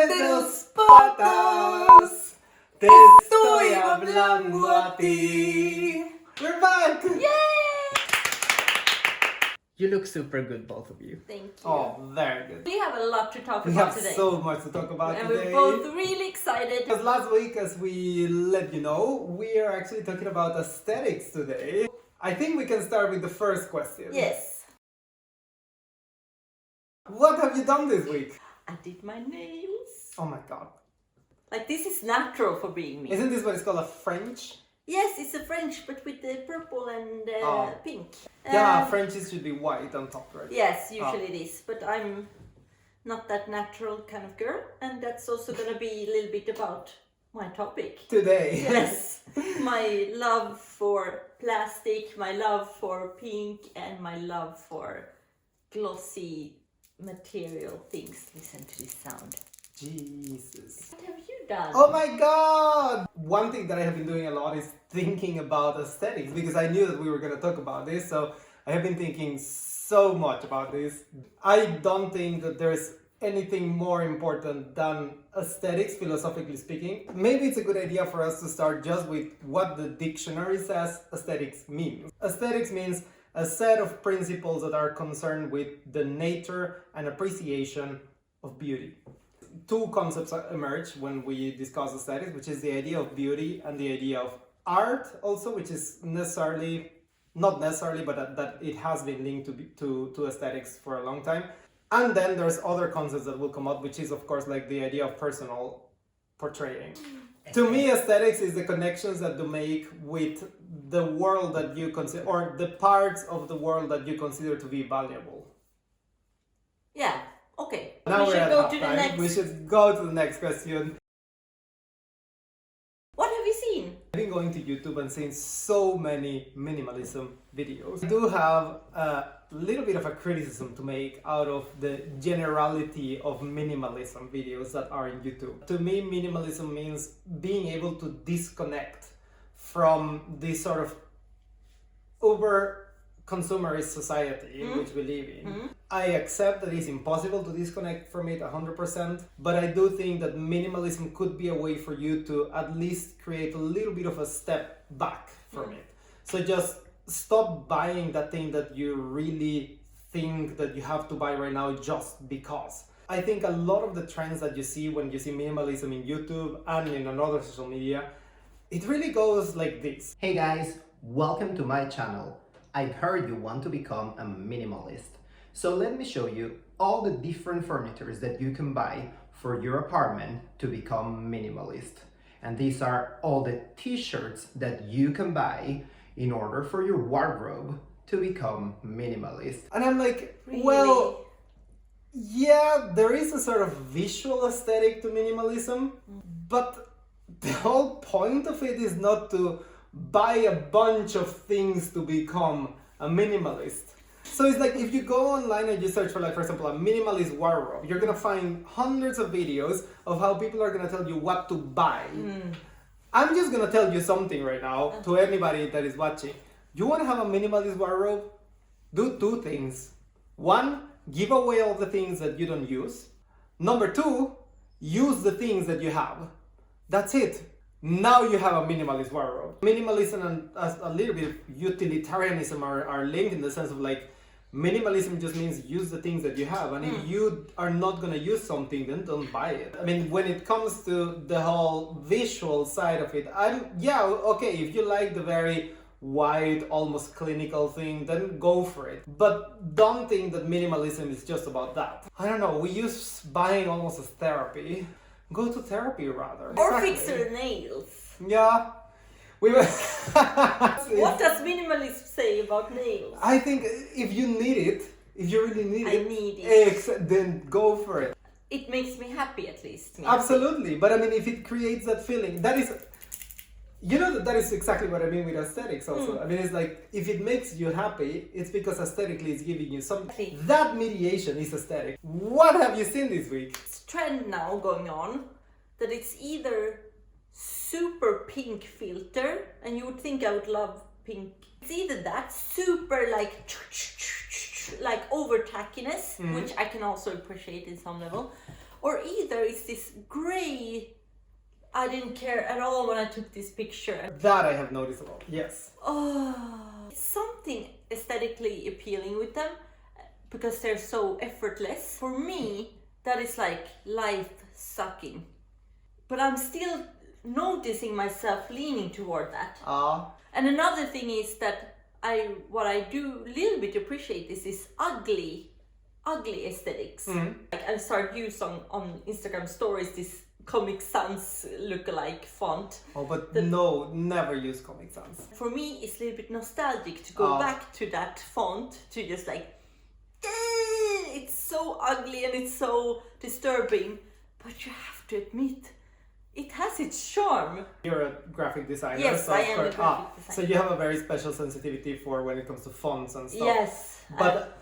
de dos patas, te estoy hablando a ti. We're back! Yay! You look super good, both of you. Thank you. Oh, very good. We have a lot to talk We about have today. so much to talk about and today. we're both really excited. Because last week, as we let you know, we are actually talking about aesthetics today. I think we can start with the first question. Yes. What have you done this week? I did my nails. Oh my god. Like, this is natural for being me. Isn't this what it's called, a French? Yes, it's a French, but with the purple and pink. Yeah, Frenchies should be white on top, right? Yes, usually it is. But I'm not that natural kind of girl. And that's also going to be a little bit about my topic. Today. Yes. My love for plastic, my love for pink, and my love for glossy material things. Listen to this sound. Jesus. What have you done? Oh my god! One thing that I have been doing a lot is thinking about aesthetics, because I knew that we were going to talk about this, so I have been thinking so much about this. I don't think that there's anything more important than aesthetics, philosophically speaking. Maybe it's a good idea for us to start just with what the dictionary says aesthetics means. Aesthetics means a set of principles that are concerned with the nature and appreciation of beauty. Two concepts emerge when we discuss aesthetics, which is the idea of beauty and the idea of art also, which is not necessarily, but that it has been linked to aesthetics for a long time. And then there's other concepts that will come up, which is of course like the idea of personal portraying. To me, aesthetics is the connections that you make with the world that you consider, or the parts of the world that you consider to be valuable. Yeah. Okay. Now we we're should at go half to the time. next. We should go to the next question. What have you seen? I've been going to YouTube and seeing so many minimalism videos. I do have a little bit of a criticism to make out of the generality of minimalism videos that are in YouTube. To me, minimalism means being able to disconnect from this sort of uber consumerist society in which we live in. I accept that it's impossible to disconnect from it 100%, but I do think that minimalism could be a way for you to at least create a little bit of a step back from it. So just stop buying that thing that you really think that you have to buy right now just because. I think a lot of the trends that you see when you see minimalism in YouTube and in another social media, it really goes like this. Hey guys, welcome to my channel. I've heard you want to become a minimalist. So let me show you all the different furnitures that you can buy for your apartment to become minimalist. And these are all the t-shirts that you can buy in order for your wardrobe to become minimalist. And I'm like, Really? well, yeah, there is a sort of visual aesthetic to minimalism, but the whole point of it is not to buy a bunch of things to become a minimalist. So it's like if you go online and you search for, like, for example, a minimalist wardrobe, you're gonna find hundreds of videos of how people are gonna tell you what to buy. I'm just gonna tell you something right now to anybody that is watching. You wanna have a minimalist wardrobe? Do two things. One, give away all the things that you don't use. Number two, use the things that you have. That's it. Now you have a minimalist wardrobe. Minimalism and a little bit of utilitarianism are linked in the sense of, like, minimalism just means use the things that you have, and if you are not gonna use something, then don't buy it. I mean, when it comes to the whole visual side of it, okay, if you like the very wide, almost clinical thing, then go for it. But don't think that minimalism is just about that. I don't know, we use buying almost as therapy. Go to therapy rather. Or fix your nails. Yeah. We were What does minimalist say about nails? I think if you need it, if you really need I it, need it. then go for it. It makes me happy, at least. Absolutely. But I mean, if it creates that feeling, that is, that is exactly what I mean with aesthetics also. I mean, it's like, if it makes you happy, it's because aesthetically it's giving you something. Exactly. That mediation is aesthetic. What have you seen this week? It's trend now going on that it's either super pink filter, and you would think I would love pink. It's either that super like over tackiness, which I can also appreciate in some level, or either it's this gray. I didn't care at all when I took this picture. That I have noticed about. Yes. Oh, it's something aesthetically appealing with them because they're so effortless. For me, that is like life sucking. But I'm still noticing myself leaning toward that. And another thing is that what I do a little bit appreciate is this ugly aesthetics. Like I started using on Instagram stories this Comic Sans lookalike font. Oh, but no, never use Comic Sans. For me, it's a little bit nostalgic to go back to that font, to just like, it's so ugly and it's so disturbing. But you have to admit, it has its charm. You're a graphic designer. Yes, so I am a graphic designer. So you have a very special sensitivity for when it comes to fonts and stuff. Yes. But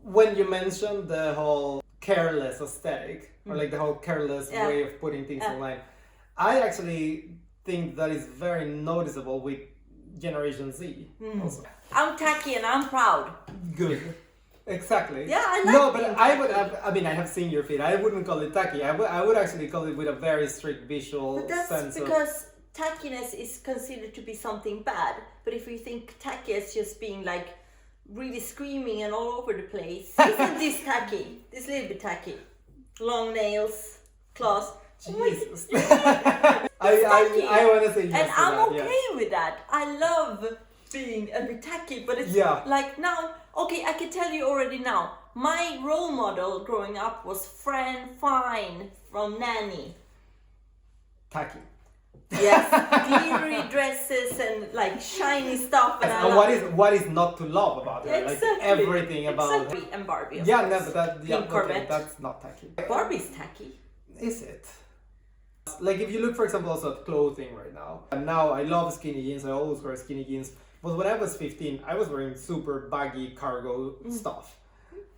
when you mentioned the whole careless aesthetic, or like the whole careless way of putting things online, I actually think that is very noticeable with Generation Z also. I'm tacky and I'm proud. Good. Exactly. Yeah, I like No, but being I would have, I mean, I have seen your feed. I wouldn't call it tacky. I would actually call it with a very strict visual But that's sense because tackiness is considered to be something bad. But if you think tacky as just being like really screaming and all over the place, isn't this tacky? This little bit tacky. Long nails, claws. Jesus. I want to say yes And to I'm that, okay yes. with that. I love being a bit tacky, but it's like now, okay, I can tell you already now, my role model growing up was Fran Fine from Nanny. Tacky. Yes, glittery dresses and like shiny stuff. And what is not to love about her? Exactly. Like everything about. Exactly. And Barbie. Of Yeah, course. no, but that Pink Corvette. that's not tacky. Barbie's tacky. Is it? Like if you look, for example, also at clothing right now. And now I love skinny jeans. I always wear skinny jeans. But when I was 15, I was wearing super baggy cargo stuff.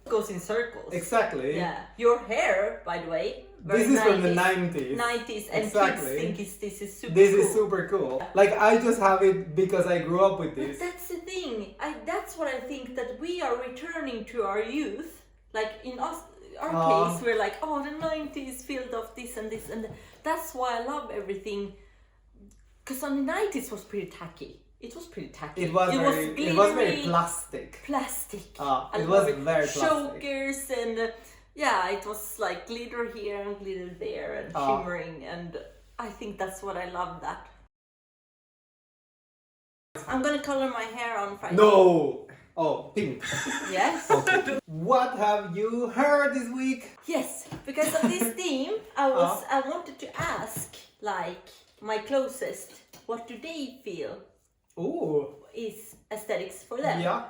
Goes in circles. Exactly. Yeah. Your hair, by the way. This is from the 90s. 90s, and Exactly. kids think this is super This cool. is super cool. Like I just have it because I grew up with But this. that's the thing. That's what I think, that we are returning to our youth. Like in our case, we're like, oh, the 90s filled of this and this, and that's why I love everything. Because on the 90s was pretty tacky. It was pretty tacky. It was very plastic. Plastic. It was very plastic. Chokers and yeah, it was like glitter here and glitter there and shimmering, and I think that's what I love that. I'm gonna color my hair on Friday. No! Oh, pink. Yes. Okay. What have you heard this week? Yes, because of this theme, I wanted to ask like my closest, what do they feel Ooh. is aesthetics for them? Yeah.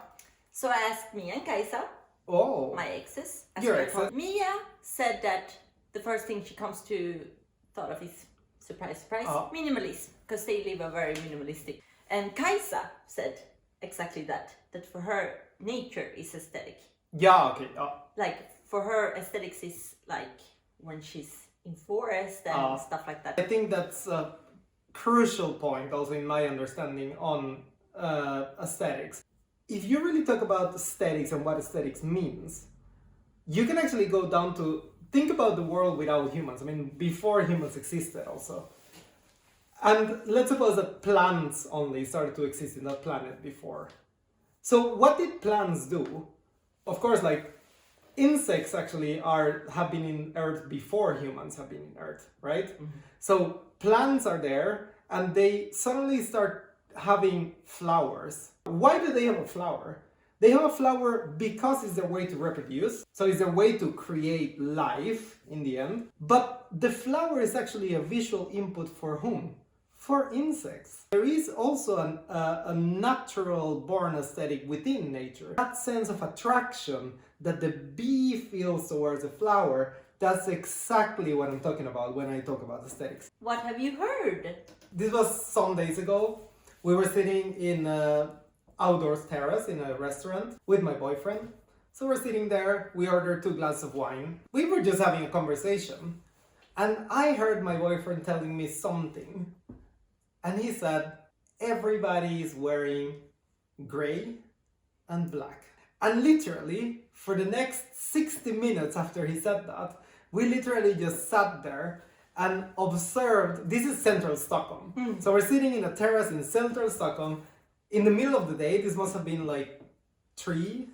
So I asked Mia and Kajsa, Oh. my exes. as Your they're exes. called. Mia said that the first thing she comes to thought of is surprise, minimalism, because they live a very minimalistic. And Kajsa said exactly that for her, nature is aesthetic. Yeah, okay. Like for her, aesthetics is like when she's in forest and stuff like that. I think that's a crucial point also in my understanding on aesthetics. If you really talk about aesthetics and what aesthetics means, you can actually go down to think about the world without humans. I mean, before humans existed also. And let's suppose that plants only started to exist in that planet before. So what did plants do? Of course, like insects actually have been in Earth before humans have been in Earth, right? Mm-hmm. So plants are there and they suddenly start having flowers. Why do they have a flower? They have a flower because it's their way to reproduce. So it's their way to create life in the end. But the flower is actually a visual input for whom? For insects. There is also a natural born aesthetic within nature. That sense of attraction that the bee feels towards the flower, that's exactly what I'm talking about when I talk about aesthetics. What have you heard? This was some days ago. We were sitting in an outdoors terrace in a restaurant with my boyfriend. So we're sitting there, we ordered 2 glasses of wine. We were just having a conversation. And I heard my boyfriend telling me something. And he said, everybody is wearing gray and black. And literally, for the next 60 minutes after he said that, We literally just sat there and observed. This is central Stockholm. So we're sitting in a terrace in central Stockholm in the middle of the day. This must have been like 3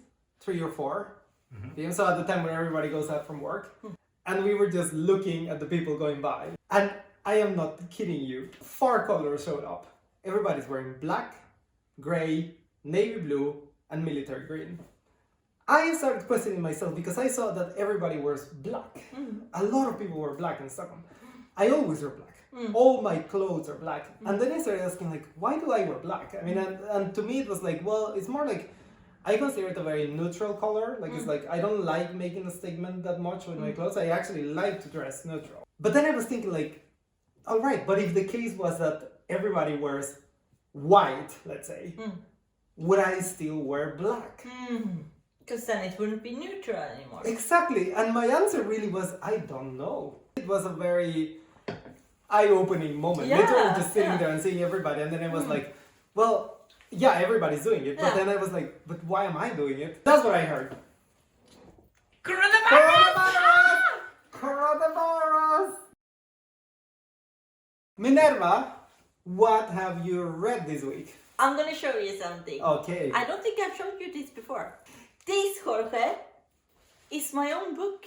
or 4 p.m. So at the time when everybody goes out from work. And we were just looking at the people going by. And I am not kidding you. 4 colors showed up. Everybody's wearing black, gray, navy blue, and military green. I started questioning myself because I saw that everybody wears black. A lot of people wear black in Stockholm. I always wear black. All my clothes are black. And then I started asking, like, why do I wear black? I mean, and to me it was like, well, it's more like, I consider it a very neutral color. Like, it's like, I don't like making a statement that much with my clothes. I actually like to dress neutral. But then I was thinking, like, all right, but if the case was that everybody wears white, let's say, would I still wear black? Because then it wouldn't be neutral anymore. Exactly. And my answer really was, I don't know. It was a very eye-opening moment. Yeah, Literally just sitting there and seeing everybody. And then I was like, well, yeah, everybody's doing it. But then I was like, but why am I doing it? That's what I heard. Coronavirus! Coronavirus! Minerva, what have you read this week? I'm gonna show you something. Okay. I don't think I've showed you this before. This, Jorge, is my own book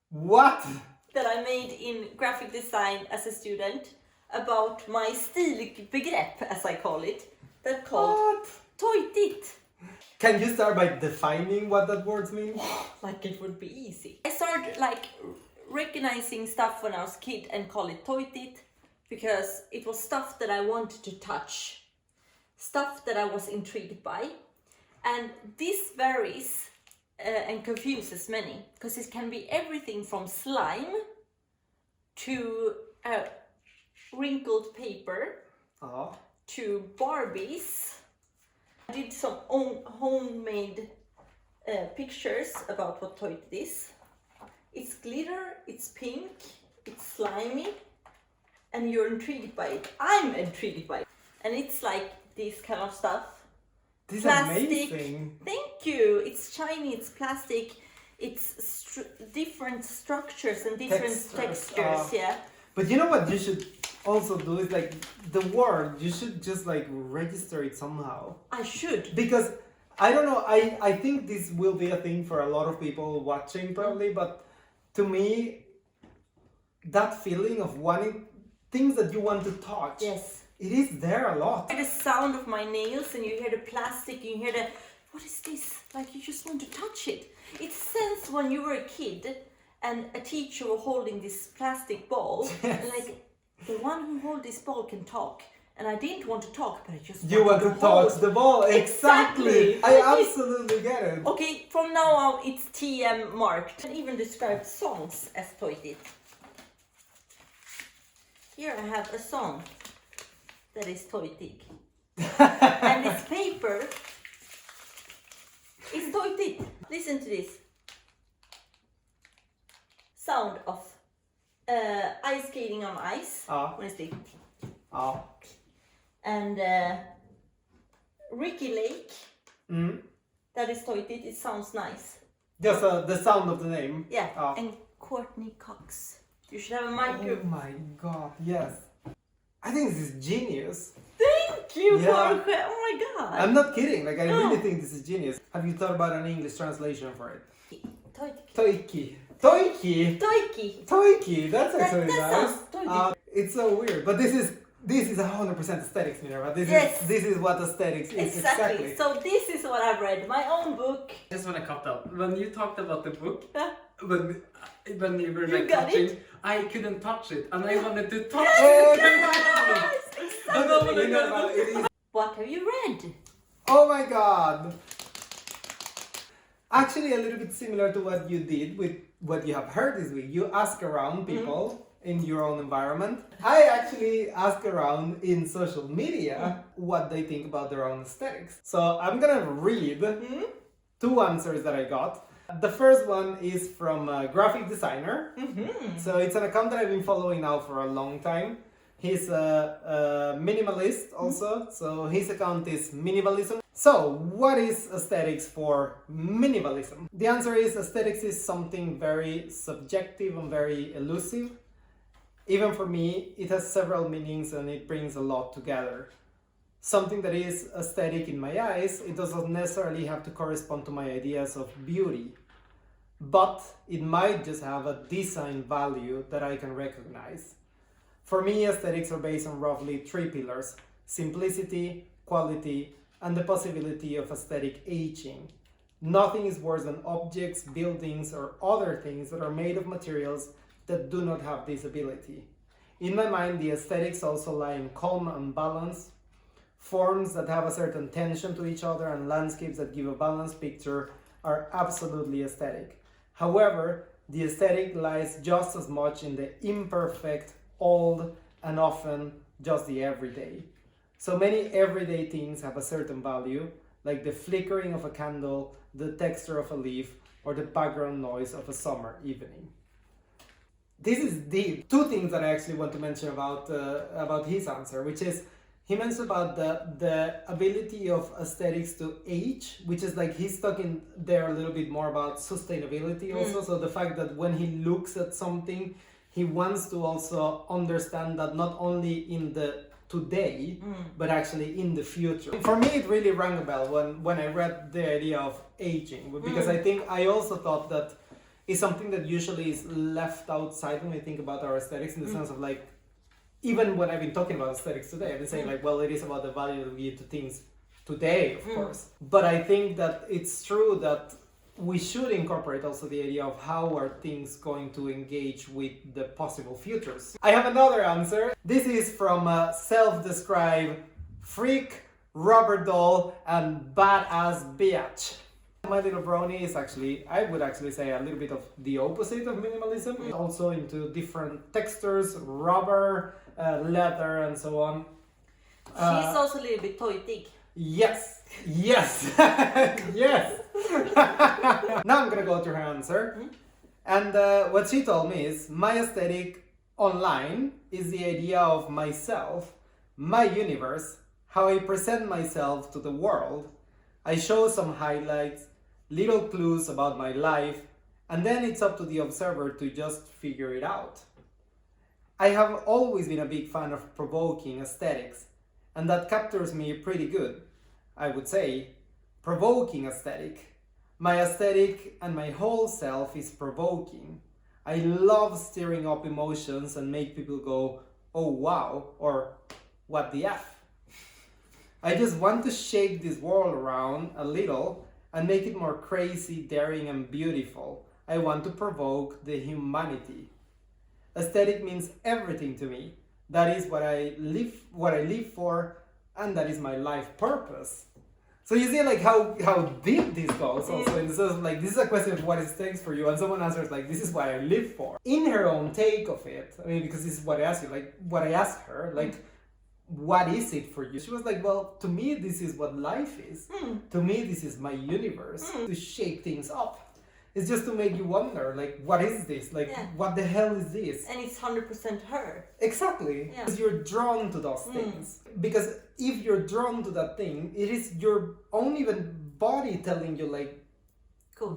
What? that I made in graphic design as a student about my stilbegrepp, as I call it, that called What? tojtigt. Can you start by defining what that word means? Like it would be easy. I started like recognizing stuff when I was a kid and call it tojtigt because it was stuff that I wanted to touch, stuff that I was intrigued by. And this varies and confuses many because it can be everything from slime to wrinkled paper to Barbies. I did some homemade pictures about what toy it is. It's glitter, it's pink, it's slimy, and you're intrigued by it. I'm intrigued by it. And it's like this kind of stuff. This is Plastic. amazing. Thank you. It's shiny, it's plastic, it's different structures and different textures. Yeah. But you know what you should also do is like the word, you should just like register it somehow. I should. Because I don't know, I think this will be a thing for a lot of people watching probably, but to me, that feeling of wanting things that you want to touch. Yes. It is there a lot. You hear the sound of my nails and you hear the plastic, you hear the, what is this? Like you just want to touch it. It's sense when you were a kid and a teacher was holding this plastic ball. Yes. And like the one who holds this ball can talk. And I didn't want to talk, but I just You want to touch the ball. Exactly. Exactly. I absolutely get it. Okay, from now on it's TM marked. And even describe songs as tojtigt. Here I have a song that is tojtigt. And this paper is tojtigt. Listen to this. Sound of ice skating on ice. When it's like. And Ricky Lake. That is tojtigt. It sounds nice. Just the sound of the name. Yeah. And Courtney Cox. You should have a mic. Oh my god, yes. I think this is genius. Thank you, Yeah. Jorge. Oh my god. I'm not kidding, like I really think this is genius. Have you thought about an English translation for it? Tojtigt. Toiki. Toiki! Toiki. Toiki! That's actually that nice. sounds tojtigt. It's so weird, but this is 100% aesthetics, Minerva. This is what aesthetics is Exactly. So this is what I've read. My own book. I just want to cut out. When you talked about the book, when you were You like got touching, it? I couldn't touch it, and I wanted to touch Yes! Minerva, it is. What have you read? Oh my god! Actually, a little bit similar to what you did with what you have heard this week. You ask around people in your own environment. I actually ask around in social media what they think about their own aesthetics. So I'm gonna read 2 answers that I got. The first one is from a graphic designer. So it's an account that I've been following now for a long time. He's a minimalist also, so his account is Minimalism. So, what is aesthetics for minimalism? The answer is aesthetics is something very subjective and very elusive. Even for me, it has several meanings and it brings a lot together. Something that is aesthetic in my eyes, it doesn't necessarily have to correspond to my ideas of beauty, but it might just have a design value that I can recognize. For me, aesthetics are based on roughly 3 pillars: simplicity, quality, and the possibility of aesthetic aging. Nothing is worse than objects, buildings, or other things that are made of materials that do not have this ability. In my mind, the aesthetics also lie in calm and balance, forms that have a certain tension to each other, and landscapes that give a balanced picture are absolutely aesthetic. However, the aesthetic lies just as much in the imperfect, old, and often just the everyday. So many everyday things have a certain value, like the flickering of a candle, the texture of a leaf, or the background noise of a summer evening. This is deep. 2 things that I actually want to mention about his answer, which is he mentioned about the ability of aesthetics to age, which is like he's talking there a little bit more about sustainability also. So the fact that when he looks at something, he wants to also understand that not only in the today, but actually in the future. For me, it really rang a bell when I read the idea of aging, because I think I also thought that it's something that usually is left outside when we think about our aesthetics, in the sense of like, even when I've been talking about aesthetics today, I've been saying like, well, it is about the value that we give to things today, of course. But I think that it's true that we should incorporate also the idea of how are things going to engage with the possible futures. I have another answer. This is from a self-described freak, rubber doll, and badass bitch. My little brony is actually, I would actually say, a little bit of the opposite of minimalism. Also into different textures, rubber, leather, and so on. She's also a little bit poetic. Yes, yes, yes. Now I'm gonna go to her answer. And what she told me is, my aesthetic online is the idea of myself, my universe, how I present myself to the world. I show some highlights, little clues about my life, and then it's up to the observer to just figure it out. I have always been a big fan of provoking aesthetics, and that captures me pretty good. I would say, provoking aesthetic. My aesthetic and my whole self is provoking. I love stirring up emotions and make people go, oh wow, or what the F. I just want to shake this world around a little and make it more crazy, daring, and beautiful. I want to provoke the humanity. Aesthetic means everything to me. That is what I live for, and that is my life purpose. So you see like how deep this goes also, in the sense of like, this is a question of what aesthetics for you, and someone answers like, this is what I live for. In her own take of it, I mean, because this is what I asked you, like what I asked her, like, what is it for you? She was like, well, to me, this is what life is. To me, this is my universe. To shake things up. It's just to make you wonder, like, what is this? Like, what the hell is this? And it's 100% her. Exactly. Yeah. Because you're drawn to those things. Because if you're drawn to that thing, it is your own even body telling you, like,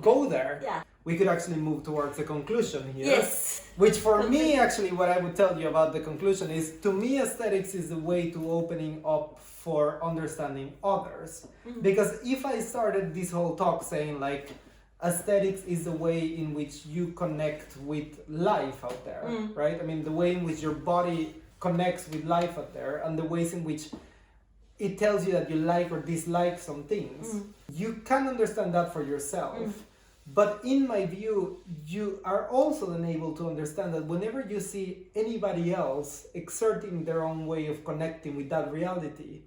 go there. Yeah. We could actually move towards a conclusion here. Yes. Which for me, actually, what I would tell you about the conclusion is, to me, aesthetics is the way to opening up for understanding others. Because if I started this whole talk saying like, aesthetics is the way in which you connect with life out there, right? I mean, the way in which your body connects with life out there, and the ways in which it tells you that you like or dislike some things. You can understand that for yourself. But in my view, you are also then able to understand that whenever you see anybody else exerting their own way of connecting with that reality,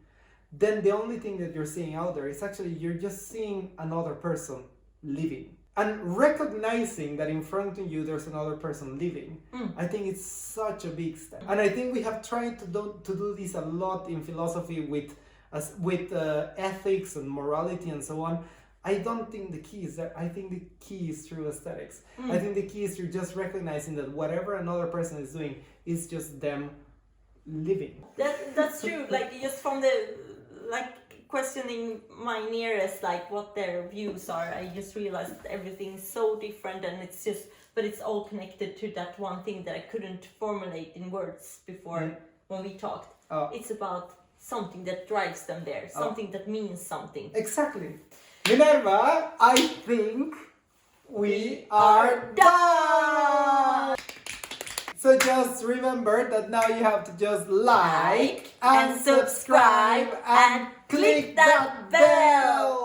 then the only thing that you're seeing out there is actually you're just seeing another person living. And recognizing that in front of you there's another person living, I think it's such a big step. And I think we have tried to do this a lot in philosophy with ethics and morality and so on. I don't think the key is that. I think the key is through aesthetics. I think the key is through just recognizing that whatever another person is doing is just them living. That's true. Like just from the questioning my nearest, like what their views are, I just realized that everything's so different, and but it's all connected to that one thing that I couldn't formulate in words before when we talked. It's about something that drives them there, something that means something. Exactly. Minerva, I think we are done! So just remember that now you have to just like and subscribe and click that bell!